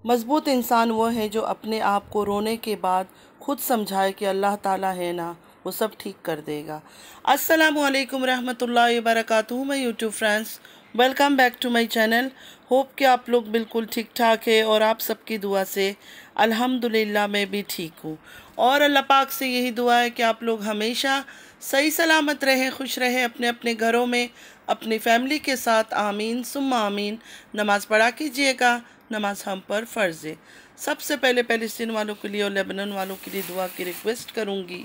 मज़बूत इंसान वो है जो अपने आप को रोने के बाद खुद समझाए कि अल्लाह ताला है ना, वो सब ठीक कर देगा। अस्सलामु अलैकुम रहमतुल्लाहि व बरकातुहू। My YouTube friends, welcome back to my channel. Hope कि आप लोग बिल्कुल ठीक ठाक है और आप सबकी दुआ से अल्हम्दुलिल्लाह मैं भी ठीक हूँ। और अल्लाह पाक से यही दुआ है कि आप लोग हमेशा सही सलामत रहें, खुश रहें अपने अपने घरों में, अपनी फैमिली के साथ। आमीन सुम्मा आमीन। नमाज़ पढ़ा कीजिएगा, नमाज हम पर फ़र्ज़ है। सबसे पहले फ़लस्तीन वालों के लिए और लेबनान वालों के लिए दुआ की रिक्वेस्ट करूँगी।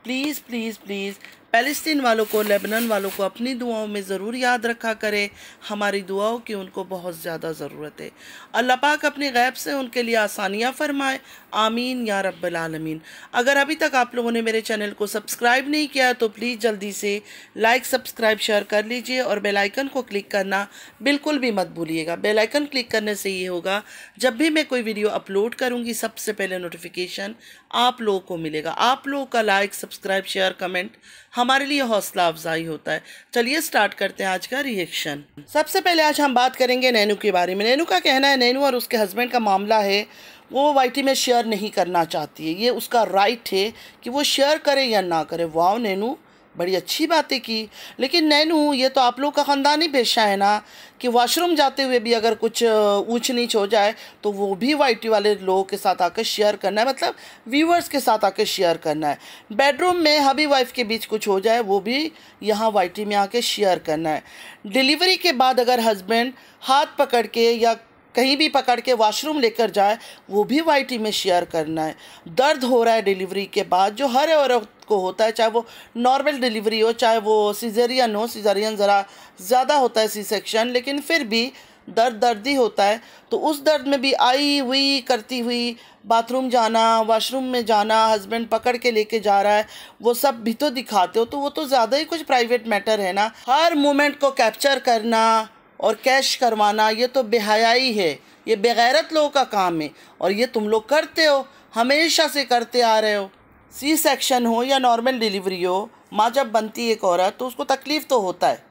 प्लीज़ प्लीज़ प्लीज़ फ़लस्तीन वालों को, लेबनान वालों को अपनी दुआओं में ज़रूर याद रखा करें। हमारी दुआओं की उनको बहुत ज़्यादा ज़रूरत है। अल्लाह पाक अपने गैब से उनके लिए आसानियाँ फ़रमाए। आमीन या रब्बल आलमीन। अगर अभी तक आप लोगों ने मेरे चैनल को सब्सक्राइब नहीं किया तो प्लीज़ जल्दी से लाइक, सब्सक्राइब, शेयर कर लीजिए और बेल आइकन को क्लिक करना बिल्कुल भी मत भूलिएगा। बेल आइकन क्लिक करने से ये होगा, जब भी मैं कोई वीडियो अपलोड करूँगी सबसे पहले नोटिफिकेशन आप लोगों को मिलेगा। आप लोगों का लाइक, सब्सक्राइब, शेयर, कमेंट हमारे लिए हौसला अफजाई होता है। चलिए स्टार्ट करते हैं आज का रिएक्शन। सबसे पहले आज हम बात करेंगे नैनू के बारे में। नैनू का कहना है, नैनू और उसके हस्बैंड का मामला है, वो वाईटी में शेयर नहीं करना चाहती है। ये उसका राइट है कि वो शेयर करे या ना करे। वाह नैनू, बड़ी अच्छी बातें की। लेकिन नैनू, ये तो आप लोग का ख़ानदानी पेशा है ना कि वॉशरूम जाते हुए भी अगर कुछ ऊंच नीच हो जाए तो वो भी वाईटी वाले लोगों के साथ आकर शेयर करना है, मतलब व्यूवर्स के साथ आकर शेयर करना है। बेडरूम में हबी वाइफ के बीच कुछ हो जाए वो भी यहाँ वाईटी में आके शेयर करना है। डिलीवरी के बाद अगर हस्बैंड हाथ पकड़ के या कहीं भी पकड़ के वॉशरूम लेकर जाए वो भी वाईटी में शेयर करना है। दर्द हो रहा है डिलीवरी के बाद, जो हर औरत को होता है, चाहे वो नॉर्मल डिलीवरी हो चाहे वो सिजेरियन हो। सिजेरियन ज़रा ज़्यादा होता है सी सेक्शन, लेकिन फिर भी दर्द ही होता है। तो उस दर्द में भी आई हुई करती हुई बाथरूम जाना, वॉशरूम में जाना, हस्बैंड पकड़ के लेके जा रहा है, वो सब भी तो दिखाते हो, तो वो तो ज़्यादा ही कुछ प्राइवेट मैटर है ना। हर मोमेंट को कैप्चर करना और कैश करवाना, ये तो बेहयाई है, ये बेगैरत लोगों का काम है। और ये तुम लोग करते हो, हमेशा से करते आ रहे हो। सी सेक्शन हो या नॉर्मल डिलीवरी हो, माँ जब बनती है एक औरत तो उसको तकलीफ़ तो होता है,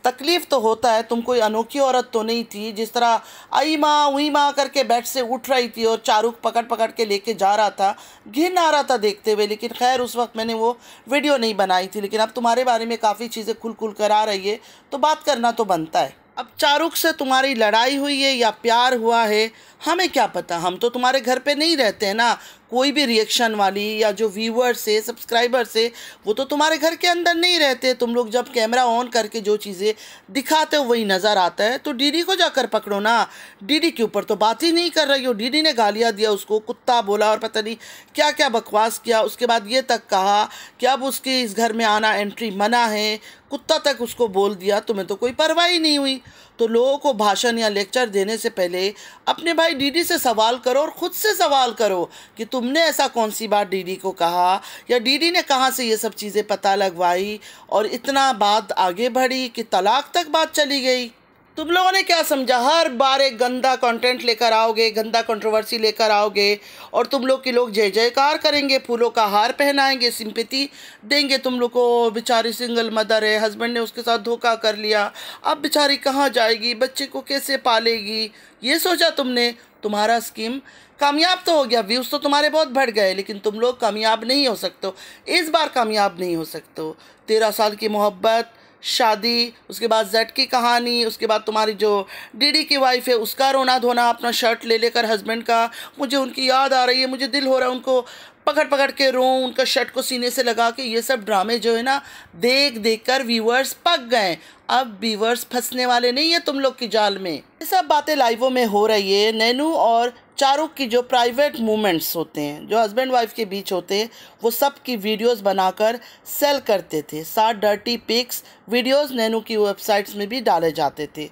तकलीफ़ तो होता है। तुम कोई अनोखी औरत तो नहीं थी जिस तरह आई माँ हुई माँ करके बेड से उठ रही थी और चारुक पकड़ पकड़ के लेके जा रहा था। घिन आ रहा था देखते हुए, लेकिन खैर उस वक्त मैंने वो वीडियो नहीं बनाई थी। लेकिन अब तुम्हारे बारे में काफ़ी चीज़ें खुल खुल कर आ रही है तो बात करना तो बनता है। अब चारुक से तुम्हारी लड़ाई हुई है या प्यार हुआ है, हमें क्या पता, हम तो तुम्हारे घर पे नहीं रहते हैं ना। कोई भी रिएक्शन वाली या जो व्यूअर्स है, सब्सक्राइबर्स है, वो तो तुम्हारे घर के अंदर नहीं रहते। तुम लोग जब कैमरा ऑन करके जो चीज़ें दिखाते हो वही नज़र आता है। तो डीडी को जाकर पकड़ो ना। डीडी के ऊपर तो बात ही नहीं कर रही हो। डीडी ने गालियाँ दिया उसको, कुत्ता बोला और पता नहीं क्या क्या बकवास किया। उसके बाद ये तक कहा कि अब उसके इस घर में आना, एंट्री मना है। कुत्ता तक उसको बोल दिया। तुम्हें तो कोई परवाह ही नहीं हुई। तो लोगों को भाषण या लेक्चर देने से पहले अपने भाई डीडी से सवाल करो और ख़ुद से सवाल करो कि तुमने ऐसा कौन सी बात डीडी को कहा, या डीडी ने कहाँ से ये सब चीज़ें पता लगवाई और इतना बात आगे बढ़ी कि तलाक तक बात चली गई। तुम लोगों ने क्या समझा, हर बार एक गंदा कंटेंट लेकर आओगे, गंदा कंट्रोवर्सी लेकर आओगे और तुम लोग के लोग जय जयकार करेंगे, फूलों का हार पहनाएंगे, सिंपैथी देंगे तुम लोग को। बेचारी सिंगल मदर है, हस्बैंड ने उसके साथ धोखा कर लिया, अब बेचारी कहाँ जाएगी, बच्चे को कैसे पालेगी, ये सोचा तुमने। तुम्हारा स्कीम कामयाब तो हो गया, व्यूज़ तो तुम्हारे बहुत बढ़ गए, लेकिन तुम लोग कामयाब नहीं हो सकते, इस बार कामयाब नहीं हो सकते। 13 साल की मोहब्बत, शादी, उसके बाद जेड की कहानी, उसके बाद तुम्हारी जो डीडी की वाइफ है उसका रोना धोना, अपना शर्ट ले लेकर हस्बैंड का, मुझे उनकी याद आ रही है, मुझे दिल हो रहा है उनको पकड़ पकड़ के रो, उनका शर्ट को सीने से लगा के। ये सब ड्रामे जो है ना, देख देख कर व्यूअर्स पक गए। अब व्यूअर्स फंसने वाले नहीं है तुम लोग की जाल में। ये सब बातें लाइवों में हो रही है। नैनू और चारुक की जो प्राइवेट मूवमेंट्स होते हैं, जो हस्बैंड वाइफ के बीच होते हैं, वो सब की वीडियोस बनाकर सेल करते थे। 7 डर्टी पिक्स वीडियोस नैनू की वेबसाइट्स में भी डाले जाते थे।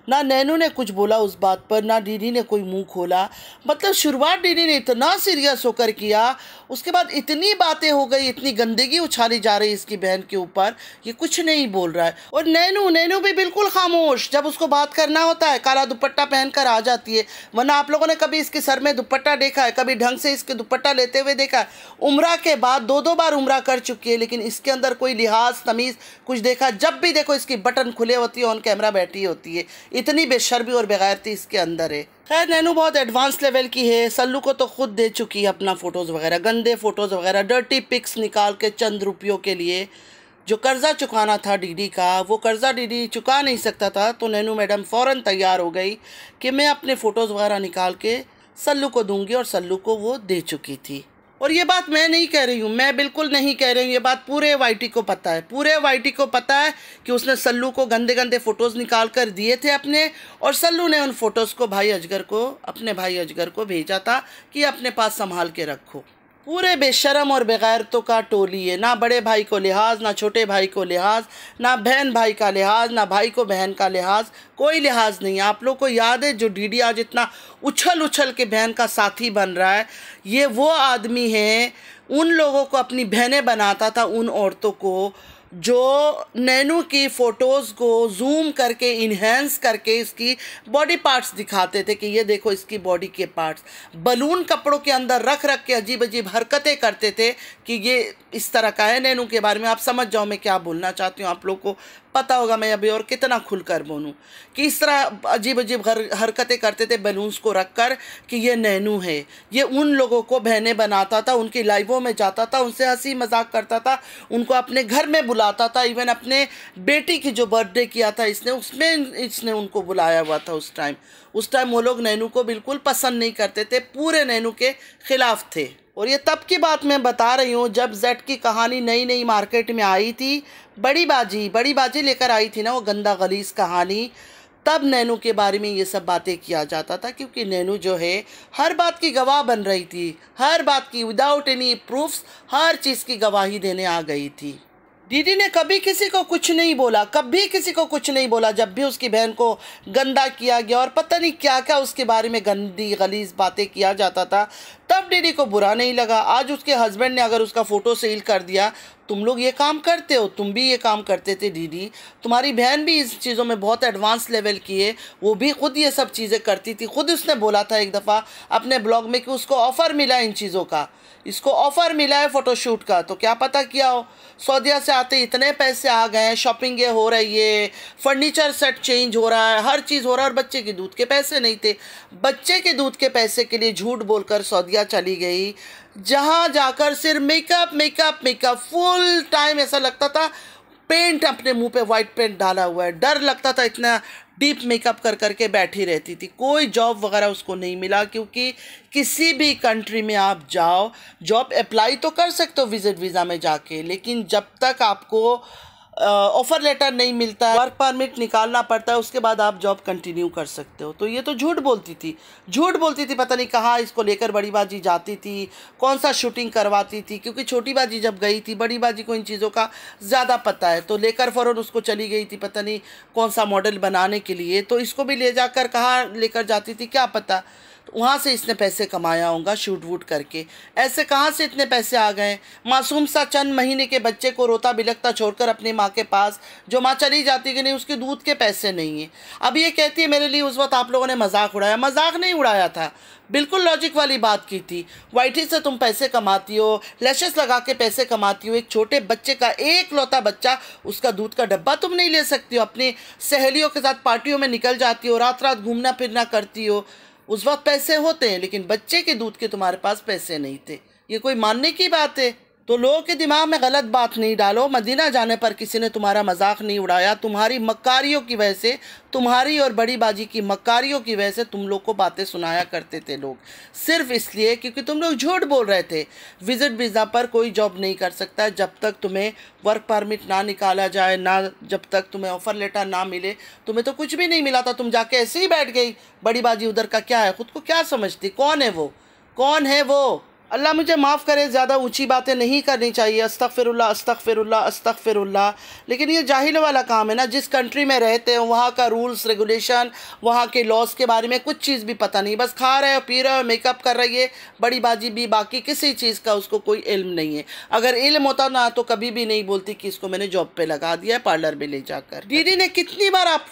ना नैनू ने कुछ बोला उस बात पर, ना डीडी ने कोई मुंह खोला। मतलब शुरुआत डीडी ने इतना सीरियस होकर किया, उसके बाद इतनी बातें हो गई, इतनी गंदगी उछाली जा रही इसकी बहन के ऊपर, ये कुछ नहीं बोल रहा है। और नैनू भी बिल्कुल खामोश, जब उसको बात करना होता है काला दुपट्टा पहनकर आ जाती है। वरना आप लोगों ने कभी इसके सर में दुपट्टा देखा है, कभी ढंग से इसके दुपट्टा लेते हुए देखा है? उम्रा के बाद 2-2 बार उम्रा कर चुकी है, लेकिन इसके अंदर कोई लिहाज तमीज़ कुछ देखा? जब भी देखो इसकी बटन खुले होती है, ऑन कैमरा बैठी होती है। इतनी बेशर्मी और बेगैरती इसके अंदर है। खैर नैनू बहुत एडवांस लेवल की है। सल्लू को तो खुद दे चुकी है अपना फ़ोटोज़ वगैरह, गंदे फ़ोटोज़ वगैरह, डर्टी पिक्स निकाल के चंद रुपयों के लिए। जो कर्ज़ा चुकाना था डीडी का, वो कर्ज़ा डीडी चुका नहीं सकता था, तो नैनू मैडम फ़ौरन तैयार हो गई कि मैं अपने फ़ोटोज़ वगैरह निकाल के सल्लू को दूंगी, और सल्लू को वो दे चुकी थी। और ये बात मैं नहीं कह रही हूँ, मैं बिल्कुल नहीं कह रही हूँ, ये बात पूरे वाईटी को पता है। पूरे वाईटी को पता है कि उसने सल्लू को गंदे गंदे फ़ोटोज़ निकाल कर दिए थे अपने, और सल्लू ने उन फ़ोटोज़ को भाई अजगर को, अपने भाई अजगर को भेजा था कि अपने पास संभाल के रखो। पूरे बेशरम और बेगैरतों का टोली है। ना बड़े भाई को लिहाज, ना छोटे भाई को लिहाज, ना बहन भाई का लिहाज, ना भाई को बहन का लिहाज, कोई लिहाज नहीं। आप लोग को याद है जो डीडी आज इतना उछल उछल के बहन का साथी बन रहा है, ये वो आदमी है, उन लोगों को अपनी बहनें बनाता था, उन औरतों को जो नैनू की फ़ोटोज़ को जूम करके इन्हेंस करके इसकी बॉडी पार्ट्स दिखाते थे कि ये देखो इसकी बॉडी के पार्ट्स, बलून कपड़ों के अंदर रख रख के अजीब अजीब हरकतें करते थे कि ये इस तरह का है। नैनू के बारे में आप समझ जाओ मैं क्या बोलना चाहती हूँ, आप लोग को पता होगा मैं अभी और कितना खुलकर बोलूँ, कि इस तरह अजीब अजीब हरकतें करते थे बलून्स को रख कर कि ये नैनू है। ये उन लोगों को बहनें बनाता था, उनकी लाइवों में जाता था, उनसे हंसी मजाक करता था, उनको अपने घर में बुलाता था। इवन अपने बेटी की जो बर्थडे किया था इसने, उसमें इसने उनको बुलाया हुआ था। उस टाइम वो लोग नैनू को बिल्कुल पसंद नहीं करते थे, पूरे नैनू के ख़िलाफ़ थे। और ये तब की बात मैं बता रही हूँ जब जेड की कहानी नई नई मार्केट में आई थी। बड़ी बाजी लेकर आई थी ना वो गंदा गलीज़ कहानी, तब नैनू के बारे में ये सब बातें किया जाता था, क्योंकि नैनू जो है हर बात की गवाह बन रही थी, हर बात की विदाउट एनी प्रूफ्स हर चीज़ की गवाही देने आ गई थी। दीदी ने कभी किसी को कुछ नहीं बोला, कभी किसी को कुछ नहीं बोला। जब भी उसकी बहन को गंदा किया गया और पता नहीं क्या क्या उसके बारे में गंदी गलीज़ बातें किया जाता था, तब दीदी को बुरा नहीं लगा। आज उसके हस्बैंड ने अगर उसका फ़ोटो सील कर दिया, तुम लोग ये काम करते हो, तुम भी ये काम करते थे दीदी, तुम्हारी बहन भी इस चीज़ों में बहुत एडवांस लेवल की है, वो भी खुद ये सब चीज़ें करती थी। खुद उसने बोला था एक दफ़ा अपने ब्लॉग में कि उसको ऑफ़र मिला इन चीज़ों का, इसको ऑफ़र मिला है फ़ोटोशूट का, तो क्या पता किया हो। सऊदीया से आते इतने पैसे आ गए हैं, शॉपिंग ये हो रही है, फर्नीचर सेट चेंज हो रहा है, हर चीज़ हो रहा है, और बच्चे के दूध के पैसे नहीं थे। बच्चे के दूध के पैसे के लिए झूठ बोलकर सऊदीया चली गई, जहाँ जाकर सिर्फ मेकअप फुल टाइम। ऐसा लगता था पेंट अपने मुंह पे वाइट पेंट डाला हुआ है, डर लगता था, इतना डीप मेकअप कर करके बैठी रहती थी। कोई जॉब वगैरह उसको नहीं मिला, क्योंकि किसी भी कंट्री में आप जाओ, जॉब अप्लाई तो कर सकते हो विजिट वीज़ा में जाके, लेकिन जब तक आपको ऑफ़र लेटर नहीं मिलता है, वर्क परमिट निकालना पड़ता है, उसके बाद आप जॉब कंटिन्यू कर सकते हो। तो ये तो झूठ बोलती थी, पता नहीं कहाँ इसको लेकर बड़ी बाजी जाती थी, कौन सा शूटिंग करवाती थी, क्योंकि छोटी बाजी जब गई थी, बड़ी बाजी को इन चीज़ों का ज़्यादा पता है, तो लेकर फ़ौरन उसको चली गई थी पता नहीं कौन सा मॉडल बनाने के लिए। तो इसको भी ले जाकर कहाँ लेकर जाती थी क्या पता, वहाँ से इसने पैसे कमाया होगा शूट वूट करके। ऐसे कहाँ से इतने पैसे आ गए। मासूम सा चंद महीने के बच्चे को रोता बिलखता छोड़कर अपनी माँ के पास, जो माँ चली जाती कि नहीं उसके दूध के पैसे नहीं है। अब ये कहती है मेरे लिए उस वक्त आप लोगों ने मजाक उड़ाया। मजाक नहीं उड़ाया था, बिल्कुल लॉजिक वाली बात की थी। वाईटी से तुम पैसे कमाती हो, लैशेस लगा के पैसे कमाती हो, एक छोटे बच्चे का, एक लौता बच्चा, उसका दूध का डब्बा तुम नहीं ले सकती हो। अपनी सहेलियों के साथ पार्टियों में निकल जाती हो, रात रात घूमना फिरना करती हो, उस वक्त पैसे होते हैं, लेकिन बच्चे के दूध के तुम्हारे पास पैसे नहीं थे। ये कोई मानने की बात है? तो लोगों के दिमाग में गलत बात नहीं डालो। मदीना जाने पर किसी ने तुम्हारा मजाक नहीं उड़ाया। तुम्हारी मक्कारियों की वजह से, तुम्हारी और बड़ी बाजी की मक्कारियों की वजह से तुम लोग को बातें सुनाया करते थे लोग, सिर्फ इसलिए क्योंकि तुम लोग झूठ बोल रहे थे। विजिट वीज़ा पर कोई जॉब नहीं कर सकता जब तक तुम्हें वर्क परमिट ना निकाला जाए, ना जब तक तुम्हें ऑफ़र लेटर ना मिले। तुम्हें तो कुछ भी नहीं मिला था, तुम जाके ऐसे ही बैठ गई। बड़ी बाजी उधर का क्या है, खुद को क्या समझती, कौन है वो, कौन है वो? अल्लाह मुझे माफ़ करे, ज़्यादा ऊंची बातें नहीं करनी चाहिए। अस्तगफिरुल्लाह अस्तगफिरुल्लाह अस्तगफिरुल्लाह। लेकिन ये जाहिलों वाला काम है ना। जिस कंट्री में रहते हो वहाँ का रूल्स रेगुलेशन, वहाँ के लॉज के बारे में कुछ चीज़ भी पता नहीं, बस खा रहे हो पी रहे हो मेकअप कर रही है बड़ी बाजी भी, बाकी किसी चीज़ का उसको कोई इल्म नहीं है। अगर इल्म होता ना तो कभी भी नहीं बोलती कि इसको मैंने जॉब पे लगा दिया पार्लर में ले जाकर। दीदी ने कितनी बार आप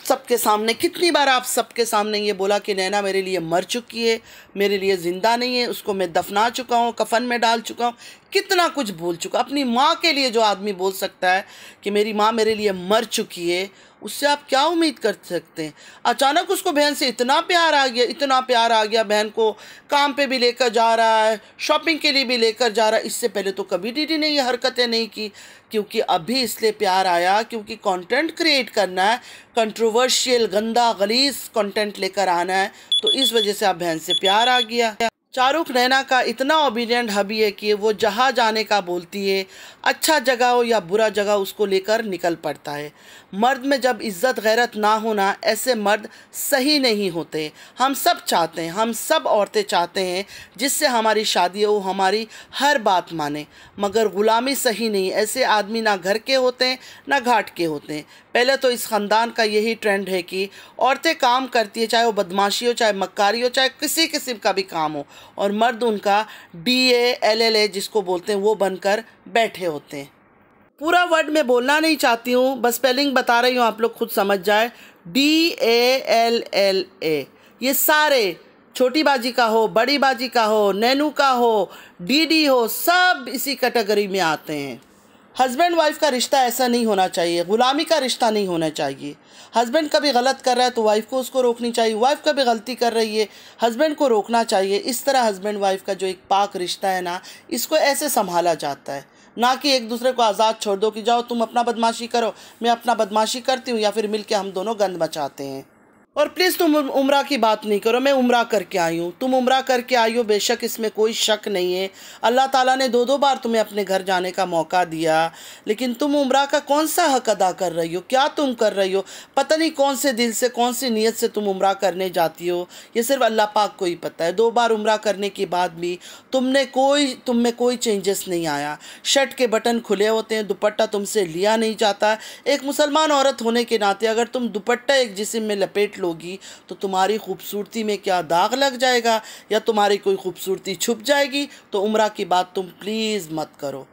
सबके सामने ये बोला कि नैना मेरे लिए मर चुकी है, मेरे लिए ज़िंदा नहीं है, उसको मैं दफना चुका हूँ। हूँ, कफन में डाल चुका हूँ, कितना कुछ भूल चुका। अपनी माँ के लिए जो आदमी बोल सकता है कि मेरी माँ मेरे लिए मर चुकी है, उससे आप क्या उम्मीद कर सकते हैं। अचानक उसको बहन से इतना प्यार आ गया, इतना प्यार आ गया, बहन को काम पे भी लेकर जा रहा है, शॉपिंग के लिए भी लेकर जा रहा है। इससे पहले तो कभी दीदी ने ये हरकतें नहीं की, क्योंकि अभी इसलिए प्यार आया क्योंकि कंटेंट क्रिएट करना है, कंट्रोवर्शियल गंदा गलीज कंटेंट लेकर आना है, तो इस वजह से आप बहन से प्यार आ गया। शाहरुख नैना का इतना ओबीडियंट हबी है कि वो जहाँ जाने का बोलती है, अच्छा जगह हो या बुरा जगह, उसको लेकर निकल पड़ता है। मर्द में जब इज़्ज़त गैरत ना होना, ऐसे मर्द सही नहीं होते। हम सब चाहते हैं, हम सब औरतें चाहते हैं जिससे हमारी शादी हो, हमारी हर बात माने, मगर ग़ुलामी सही नहीं। ऐसे आदमी ना घर के होते हैं ना घाट के होते हैं। पहले तो इस ख़ानदान का यही ट्रेंड है कि औरतें काम करती है, चाहे वो बदमाशी हो, चाहे मक्कारी हो, चाहे किसी किस्म का भी काम हो, और मर्द उनका DA LLA जिसको बोलते हैं वो बनकर बैठे होते हैं। पूरा वर्ड मैं बोलना नहीं चाहती हूँ, बस स्पेलिंग बता रही हूँ, आप लोग खुद समझ जाए। DALLA, ये सारे, छोटी बाजी का हो, बड़ी बाजी का हो, नैनू का हो, DD हो, सब इसी कैटेगरी में आते हैं। हस्बैंड वाइफ का रिश्ता ऐसा नहीं होना चाहिए, ग़ुलामी का रिश्ता नहीं होना चाहिए। हस्बैंड कभी गलत कर रहा है तो वाइफ को उसको रोकनी चाहिए, वाइफ कभी गलती कर रही है हस्बैंड को रोकना चाहिए। इस तरह हस्बैंड वाइफ का जो एक पाक रिश्ता है ना, इसको ऐसे संभाला जाता है, ना कि एक दूसरे को आज़ाद छोड़ दो कि जाओ तुम अपना बदमाशी करो, मैं अपना बदमाशी करती हूँ, या फिर मिल के हम दोनों गंद मचाते हैं। और प्लीज़ तुम उम्रा की बात नहीं करो, मैं उम्रा करके आई हूँ, तुम उम्रा करके आई हो, बेशक इसमें कोई शक नहीं है। अल्लाह ताला ने 2-2 बार तुम्हें अपने घर जाने का मौका दिया, लेकिन तुम उम्रा का कौन सा हक अदा कर रही हो, क्या तुम कर रही हो, पता नहीं कौन से दिल से, कौन सी नीयत से तुम उम्रा करने जाती हो, ये सिर्फ अल्लाह पाक को ही पता है। 2 बार उम्रा करने के बाद भी तुम में कोई चेंजेस नहीं आया। शर्ट के बटन खुले होते हैं, दुपट्टा तुमसे लिया नहीं जाता। एक मुसलमान औरत होने के नाते अगर तुम दुपट्टा एक जिस्म में लपेट लोगी तो तुम्हारी खूबसूरती में क्या दाग लग जाएगा, या तुम्हारी कोई खूबसूरती छुप जाएगी। तो उम्रा की बात तुम प्लीज़ मत करो।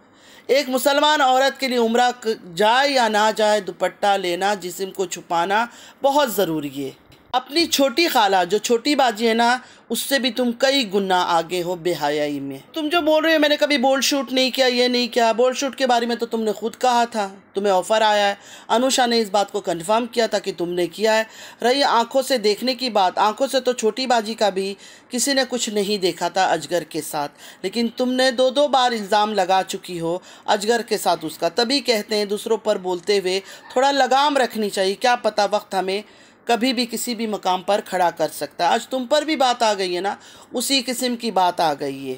एक मुसलमान औरत के लिए उम्रा जाए या ना जाए, दुपट्टा लेना, जिस्म को छुपाना बहुत ज़रूरी है। अपनी छोटी खाला जो छोटी बाजी है ना, उससे भी तुम कई गुना आगे हो बेहयाई में। तुम जो बोल रहे हो मैंने कभी बोल्ड शूट नहीं किया, ये नहीं किया, बोल्ड शूट के बारे में तो तुमने खुद कहा था, तुम्हें ऑफ़र आया है। अनुषा ने इस बात को कंफर्म किया था कि तुमने किया है। रही आंखों से देखने की बात, आंखों से तो छोटी बाजी का भी किसी ने कुछ नहीं देखा था अजगर के साथ, लेकिन तुमने 2-2 बार इल्ज़ाम लगा चुकी हो अजगर के साथ उसका। तभी कहते हैं दूसरों पर बोलते हुए थोड़ा लगाम रखनी चाहिए, क्या पता वक्त हमें कभी भी किसी भी मकाम पर खड़ा कर सकता है। आज तुम पर भी बात आ गई है ना, उसी किस्म की बात आ गई है,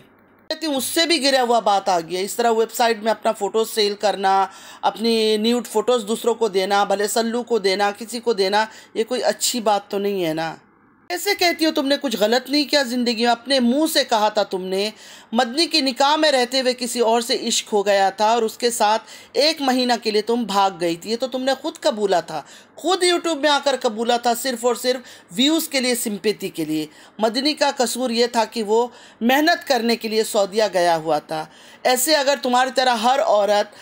कहती हूँ उससे भी गिरा हुआ बात आ गया। इस तरह वेबसाइट में अपना फ़ोटोज़ सेल करना, अपनी न्यूड फ़ोटोज़ दूसरों को देना, भले सल्लू को देना, किसी को देना, ये कोई अच्छी बात तो नहीं है ना। कैसे कहती हो तुमने कुछ गलत नहीं किया ज़िंदगी में? अपने मुंह से कहा था तुमने, मदनी की निकाह में रहते हुए किसी और से इश्क हो गया था और उसके साथ 1 महीना के लिए तुम भाग गई थी। ये तो तुमने खुद कबूला था, खुद यूट्यूब में आकर कबूला था, सिर्फ़ और सिर्फ व्यूज़ के लिए, सिंपैथी के लिए। मदनी का कसूर ये था कि वो मेहनत करने के लिए सऊदीया गया हुआ था। ऐसे अगर तुम्हारी तरह हर औरत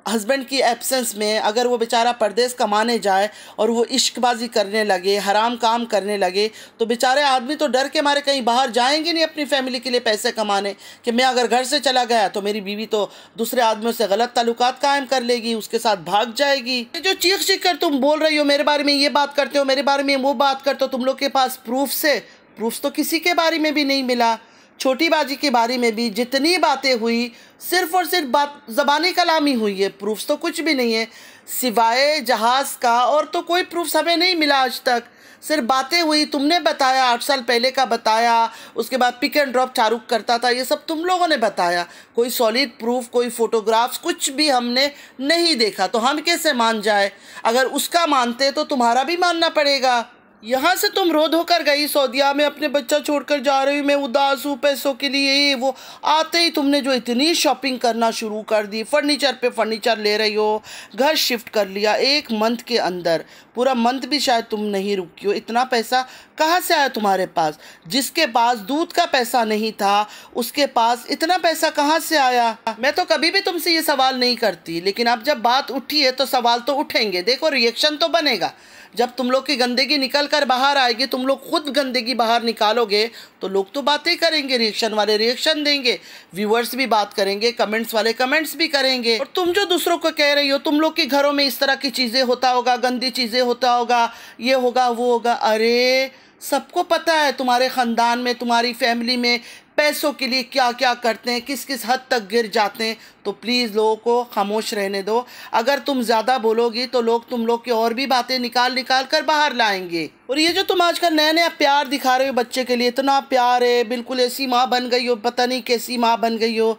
हस्बैंड की एब्सेंस में अगर वो बेचारा परदेश कमाने जाए और वो इश्कबाजी करने लगे, हराम काम करने लगे, तो बेचारे आदमी तो डर के मारे कहीं बाहर जाएंगे नहीं अपनी फैमिली के लिए पैसे कमाने, कि मैं अगर घर से चला गया तो मेरी बीवी तो दूसरे आदमियों से गलत ताल्लुकात कायम कर लेगी, उसके साथ भाग जाएगी। जो चीख कर तुम बोल रही हो, मेरे बारे में ये बात करते हो, मेरे बारे में वो बात करते हो, तुम लोग के पास प्रूफ तो किसी के बारे में भी नहीं मिला। छोटी बाजी के बारे में भी जितनी बातें हुई सिर्फ़ और सिर्फ बात ज़बानी कलामी हुई है, प्रूफ्स तो कुछ भी नहीं है सिवाय जहाज़ का, और तो कोई प्रूफ्स हमें नहीं मिला आज तक। सिर्फ बातें हुई, तुमने बताया, 8 साल पहले का बताया, उसके बाद पिक एंड ड्रॉप शाहरुख करता था, ये सब तुम लोगों ने बताया। कोई सॉलिड प्रूफ, कोई फ़ोटोग्राफ्स, कुछ भी हमने नहीं देखा, तो हम कैसे मान जाए? अगर उसका मानते तो तुम्हारा भी मानना पड़ेगा। यहाँ से तुम रो धोकर गई सऊदीया में, अपने बच्चा छोड़कर जा रही हूँ, मैं उदास हूँ पैसों के लिए, ये वो। आते ही तुमने जो इतनी शॉपिंग करना शुरू कर दी, फर्नीचर पे फर्नीचर ले रही हो, घर शिफ्ट कर लिया 1 मंथ के अंदर, पूरा मंथ भी शायद तुम नहीं रुकी हो। इतना पैसा कहाँ से आया तुम्हारे पास? जिसके पास दूध का पैसा नहीं था उसके पास इतना पैसा कहाँ से आया? मैं तो कभी भी तुमसे ये सवाल नहीं करती, लेकिन अब जब बात उठी है तो सवाल तो उठेंगे। देखो रिएक्शन तो बनेगा, जब तुम लोग की गंदगी निकल कर बाहर आएगी, तुम लोग खुद गंदगी बाहर निकालोगे तो लोग तो बातें करेंगे, रिएक्शन वाले रिएक्शन देंगे, व्यूअर्स भी बात करेंगे, कमेंट्स वाले कमेंट्स भी करेंगे। और तुम जो दूसरों को कह रही हो तुम लोग के घरों में इस तरह की चीज़ें होता होगा, गंदी चीज़ें होता होगा, ये होगा वो होगा, अरे सबको पता है तुम्हारे ख़ानदान में, तुम्हारी फैमिली में पैसों के लिए क्या क्या करते हैं, किस किस हद तक गिर जाते हैं। तो प्लीज़ लोगों को खामोश रहने दो। अगर तुम ज़्यादा बोलोगी तो लोग तुम लोग की और भी बातें निकाल निकाल कर बाहर लाएंगे। और ये जो तुम आजकल नया नया प्यार दिखा रहे हो बच्चे के लिए, इतना प्यार है, बिल्कुल ऐसी माँ बन गई हो, पता नहीं कैसी माँ बन गई हो,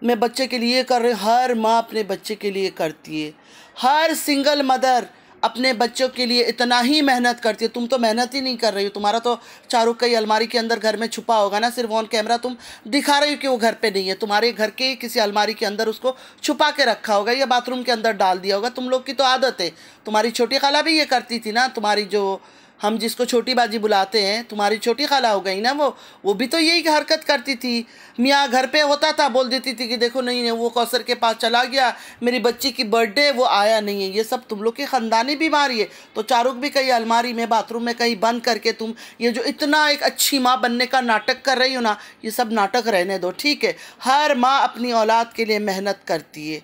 मैं बच्चे के लिए कर रही हूँ। हर माँ अपने बच्चे के लिए करती है, हर सिंगल मदर अपने बच्चों के लिए इतना ही मेहनत करती है। तुम तो मेहनत ही नहीं कर रही हो, तुम्हारा तो शाहरुख कई अलमारी के अंदर घर में छुपा होगा ना, सिर्फ ऑन कैमरा तुम दिखा रही हो कि वो घर पे नहीं है, तुम्हारे घर के किसी अलमारी के अंदर उसको छुपा के रखा होगा या बाथरूम के अंदर डाल दिया होगा। तुम लोग की तो आदत है, तुम्हारी छोटी खाला भी ये करती थी ना, तुम्हारी जो हम जिसको छोटी बाजी बुलाते हैं, तुम्हारी छोटी खाला हो गई ना, वो भी तो यही हरकत करती थी। मियाँ घर पे होता था, बोल देती थी कि देखो नहीं नहीं वो कौसर के पास चला गया, मेरी बच्ची की बर्थडे वो आया नहीं है। ये सब तुम लोग की ख़ानदानी बीमारी है। तो शाहरुख भी कहीं अलमारी में बाथरूम में कहीं बंद करके तुम ये जो इतना एक अच्छी माँ बनने का नाटक कर रही हो ना, ये सब नाटक रहने दो, ठीक है। हर माँ अपनी औलाद के लिए मेहनत करती है,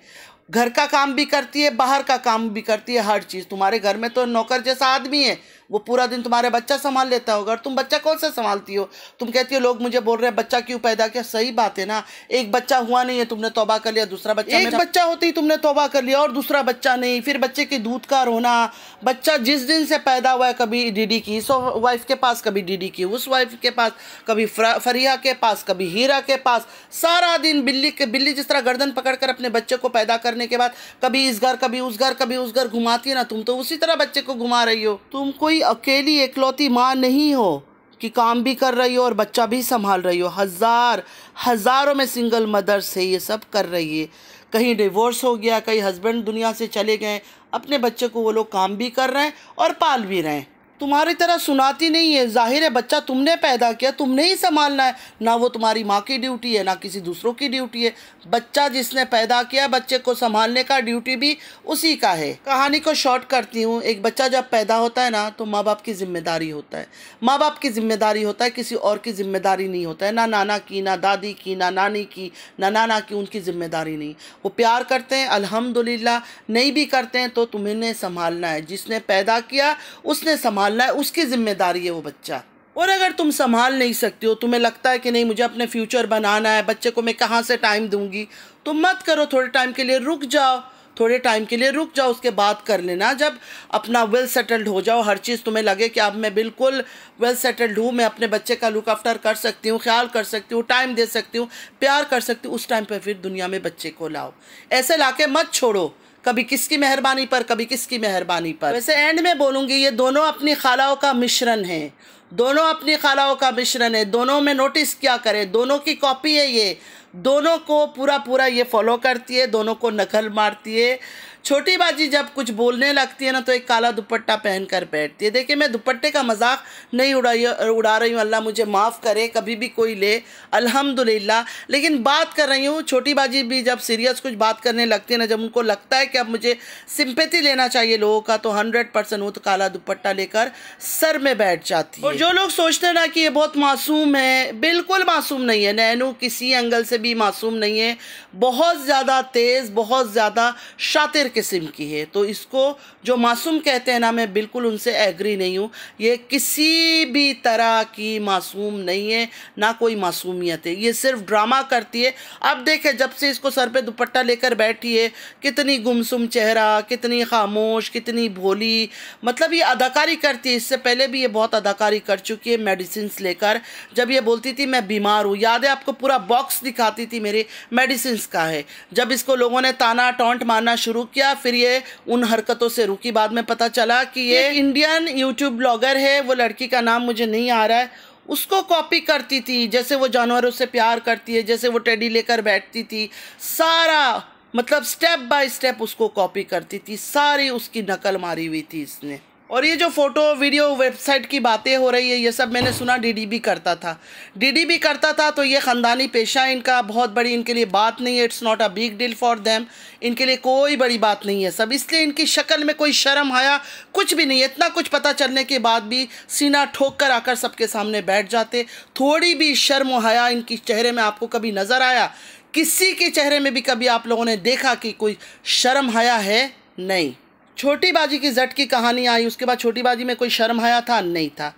घर का काम भी करती है, बाहर का काम भी करती है, हर चीज़। तुम्हारे घर में तो नौकर जैसा आदमी है, वो पूरा दिन तुम्हारे बच्चा संभाल लेता होगा। और तुम बच्चा कौन सा संभालती हो? तुम कहती हो लोग मुझे बोल रहे हैं बच्चा क्यों पैदा किया। सही बात है ना, एक बच्चा हुआ नहीं है तुमने तौबा कर लिया, दूसरा बच्चा, एक बच्चा होती तुमने तौबा कर लिया और दूसरा बच्चा नहीं, फिर बच्चे की दूध का रोना। बच्चा जिस दिन से पैदा हुआ है, कभी डीडी की इस वाइफ के पास, कभी डीडी की उस वाइफ के पास, कभी फरिया के पास, कभी हीरा के पास, सारा दिन बिल्ली जिस तरह गर्दन पकड़कर अपने बच्चे को पैदा करने के बाद कभी इस घर कभी उस घर कभी उस घर घुमाती है ना, तुम तो उसी तरह बच्चे को घुमा रही हो। तुम कोई अकेली एकलौती माँ नहीं हो कि काम भी कर रही हो और बच्चा भी संभाल रही हो। हज़ारों में सिंगल मदर्स है ये सब कर रही है। कहीं डिवोर्स हो गया, कहीं हस्बैंड दुनिया से चले गए, अपने बच्चे को वो लोग काम भी कर रहे हैं और पाल भी रहे हैं। तुम्हारी तरह सुनाती नहीं है। जाहिर है बच्चा तुमने पैदा किया, तुमने ही संभालना है, ना वो तुम्हारी माँ की ड्यूटी है ना किसी दूसरों की ड्यूटी है। बच्चा जिसने पैदा किया, बच्चे को संभालने का ड्यूटी भी उसी का है। कहानी को शॉर्ट करती हूँ। एक बच्चा जब पैदा होता है ना तो माँ बाप की जिम्मेदारी होता है, माँ बाप की जिम्मेदारी होता है, किसी और की जिम्मेदारी नहीं होता है। ना नाना की, ना दादी की, ना नानी की, ना नाना की, उनकी जिम्मेदारी नहीं। वो प्यार करते हैं अल्हम्दुलिल्लाह, नहीं भी करते हैं तो तुम्हें संभालना है। जिसने पैदा किया उसने संभालना है, उसकी जिम्मेदारी है वो बच्चा। और अगर तुम संभाल नहीं सकती हो, तुम्हें लगता है कि नहीं मुझे अपने फ्यूचर बनाना है, बच्चे को मैं कहाँ से टाइम दूंगी, तो मत करो। थोड़े टाइम के लिए रुक जाओ, थोड़े टाइम के लिए रुक जाओ, उसके बाद कर लेना। जब अपना वेल सेटल्ड हो जाओ, हर चीज़ तुम्हें लगे कि अब मैं बिल्कुल वेल सेटल्ड हूँ, मैं अपने बच्चे का लुक आफ्टर कर सकती हूँ, ख्याल कर सकती हूँ, टाइम दे सकती हूँ, प्यार कर सकती हूँ, उस टाइम पर फिर दुनिया में बच्चे को लाओ। ऐसे लाके मत छोड़ो, कभी किसकी मेहरबानी पर, कभी किसकी मेहरबानी पर। वैसे एंड में बोलूँगी, ये दोनों अपनी खालाओं का मिश्रण है, दोनों अपनी खालाओं का मिश्रण है। दोनों में नोटिस क्या करें, दोनों की कॉपी है ये, दोनों को पूरा ये फॉलो करती है, दोनों को नकल मारती है। छोटी बाजी जब कुछ बोलने लगती है ना तो एक काला दुपट्टा पहन कर बैठती है। देखिए मैं दुपट्टे का मजाक नहीं उड़ा रही हूँ, अल्लाह मुझे माफ़ करे, कभी भी कोई ले अल्हम्दुलिल्लाह। लेकिन बात कर रही हूँ, छोटी बाजी भी जब सीरियस कुछ बात करने लगती है ना, जब उनको लगता है कि अब मुझे सिंपैथी लेना चाहिए लोगों का, तो 100% वो तो काला दुपट्टा लेकर सर में बैठ जाती है। और जो लोग सोचते हैं ना कि ये बहुत मासूम है, बिल्कुल मासूम नहीं है। नैनू किसी एंगल से भी मासूम नहीं है, बहुत ज़्यादा तेज़, बहुत ज़्यादा शातिर किस्म की है। तो इसको जो मासूम कहते हैं ना, मैं बिल्कुल उनसे एग्री नहीं हूँ। ये किसी भी तरह की मासूम नहीं है, ना कोई मासूमियत है, ये सिर्फ ड्रामा करती है। अब देखे जब से इसको सर पे दुपट्टा लेकर बैठी है, कितनी गुमसुम चेहरा, कितनी खामोश, कितनी भोली, मतलब ये अदाकारी करती है। इससे पहले भी ये बहुत अदाकारी कर चुकी है मेडिसिन लेकर। जब ये बोलती थी मैं बीमार हूँ, याद है आपको, पूरा बॉक्स दिखाती थी मेरे मेडिसिन का है। जब इसको लोगों ने ताना टॉन्ट मारना शुरू किया, फिर ये उन हरकतों से रुकी। बाद में पता चला कि ये इंडियन यूट्यूब ब्लॉगर है, वो लड़की का नाम मुझे नहीं आ रहा है, उसको कॉपी करती थी। जैसे वो जानवरों से प्यार करती है, जैसे वो टेडी लेकर बैठती थी, सारा मतलब स्टेप बाय स्टेप उसको कॉपी करती थी, सारी उसकी नकल मारी हुई थी इसने। और ये जो फ़ोटो वीडियो वेबसाइट की बातें हो रही है, ये सब मैंने सुना डीडी भी करता था। डीडी भी करता था तो ये ख़ानदानी पेशा इनका बहुत बड़ी इनके लिए बात नहीं है। It's not a big deal for them. इनके लिए कोई बड़ी बात नहीं है सब। इसलिए इनकी शक्ल में कोई शर्म हया कुछ भी नहीं है। इतना कुछ पता चलने के बाद भी सीना ठोक कर आकर सबके सामने बैठ जाते। थोड़ी भी शर्म व हया इनकी चेहरे में आपको कभी नज़र आया? किसी के चेहरे में भी कभी आप लोगों ने देखा कि कोई शर्म हया है? नहीं। छोटी बाजी की जट की कहानी आई, उसके बाद छोटी बाजी में कोई शर्म हया था? नहीं था।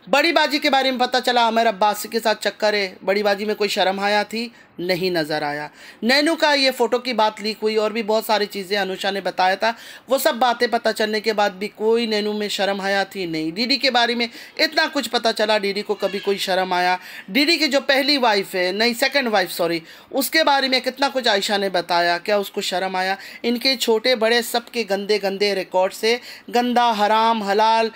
बड़ी बाजी के बारे में पता चला आमिर अब्बासी के साथ चक्कर है, बड़ी बाजी में कोई शर्म हया थी? नहीं नज़र आया। नैनू का ये फ़ोटो की बात लीक हुई और भी बहुत सारी चीज़ें अनुषा ने बताया था। वो सब बातें पता चलने के बाद भी कोई नैनू में शर्म हया थी? नहीं। डीडी के बारे में इतना कुछ पता चला, डीडी को कभी कोई शर्म आया? डीडी की जो पहली वाइफ है, नहीं सेकंड वाइफ सॉरी, उसके बारे में कितना कुछ आयशा ने बताया, क्या उसको शर्म आया? इनके छोटे बड़े सबके गंदे गंदे रिकॉर्ड से गंदा हराम हलाल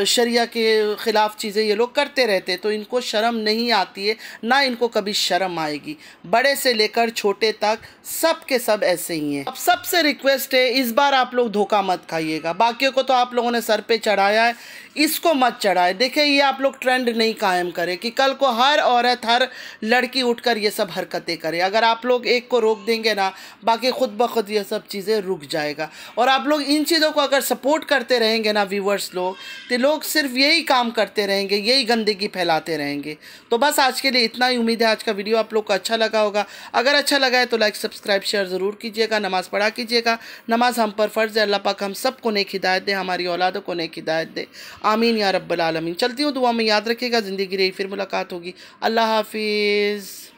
शरिया के ख़िलाफ़ चीज़ें ये लोग करते रहते, तो इनको शर्म नहीं आती है, ना इनको कभी शर्म आएगी। बड़े से लेकर छोटे तक सब के सब ऐसे ही हैं। अब सबसे रिक्वेस्ट है, इस बार आप लोग धोखा मत खाइएगा। बाकियों को तो आप लोगों ने सर पे चढ़ाया है, इसको मत चढ़ाए। देखिए ये आप लोग ट्रेंड नहीं कायम करें कि कल को हर औरत हर लड़की उठकर ये सब हरकतें करे। अगर आप लोग एक को रोक देंगे ना, बाकी खुद ब खुद ये सब चीज़ें रुक जाएगा। और आप लोग इन चीज़ों को अगर सपोर्ट करते रहेंगे ना व्यूवर्स लोग, तो लोग सिर्फ यही काम करते रहेंगे, यही गंदगी फैलाते रहेंगे। तो बस आज के लिए इतना ही। उम्मीद है आज का वीडियो आप लोग को अच्छा लगा होगा। अगर अच्छा लगा है तो लाइक सब्सक्राइब शेयर ज़रूर कीजिएगा। नमाज़ पढ़ा कीजिएगा। नमाज हम पर फ़र्ज़ है। अल्लाह पाक हम सबको नेक हिदायत दे, हमारी औलादों को नेक हिदायत दे। आमीन या रब्बल आलमीन। चलती हूँ, दुआ में याद रखिएगा। ज़िंदगी रही फिर मुलाकात होगी। अल्लाह हाफिज़।